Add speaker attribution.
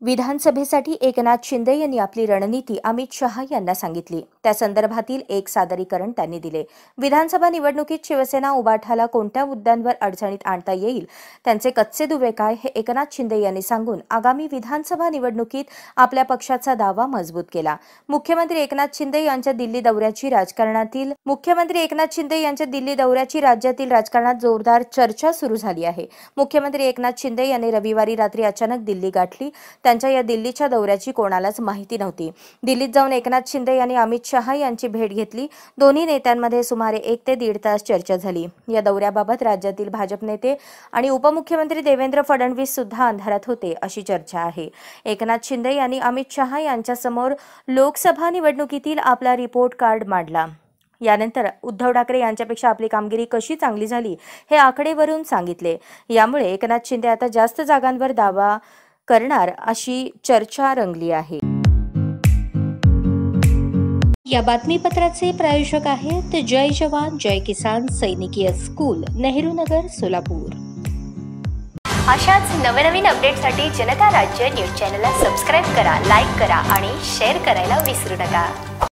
Speaker 1: विधानसभेसाठी एकनाथ शिंदे यांनी आपली रणनीती अमित शहा यांना सांगितली। त्या संदर्भातील एक सादरीकरण त्यांनी दिले। विधानसभा निवडणुकीत शिवसेना उभाठाला कोणत्या मुद्द्यांवर अडचणीत आणता येईल, त्यांचे कच्चे दुवे काय हे एकनाथ शिंदे यांनी सांगून आगामी विधानसभा निवडणुकीत आपल्या पक्षाचा दावा मजबूत केला। मुख्यमंत्री एकनाथ शिंदे यांच्या दिल्ली दौऱ्याची राज्यातील राजकारणात जोरदार चर्चा सुरू झाली आहे। मुख्यमंत्री एकनाथ शिंदे यांनी रविवारी रात्री अचानक दिल्ली गाठली। त्यांच्या या दिल्लीच्या दौऱ्याची कोणालाच माहिती नव्हती। दिल्लीत जाऊन एकनाथ शिंदे यांनी अमित शहा यांची भेट घेतली। दोन्ही नेत्यांमध्ये सुमारे 1 ते 1.5 तास चर्चा झाली। या दौऱ्याबाबत राज्यातील भाजप नेते आणि उपमुख्यमंत्री देवेंद्र फडणवीस सुद्धा अंधारात होते अशी चर्चा आहे। एकनाथ शिंदे यांनी अमित शहा यांच्यासमोर लोकसभा निवडणुकीतील आपला रिपोर्ट कार्ड मांडला। यानंतर उद्धव ठाकरे यांच्यापेक्षा आपली कामगिरी कशी चांगली झाली हे आकडेवरून सांगितले। यामुळे एकनाथ शिंदे आता जास्त जागांवर दावा करणार अशी चर्चा रंगली आहे।
Speaker 2: या बातमीपत्राचे प्रायोजक आहेत जय जवान जय किसान सैनिकीय स्कूल, नेहरू नगर, सोलापूर।
Speaker 3: अशाच नवनवीन अपडेटसाठी जनता राज्य न्यूज चॅनलला सबस्क्राईब करा, लाईक करा आणि शेअर करायला विसरू नका।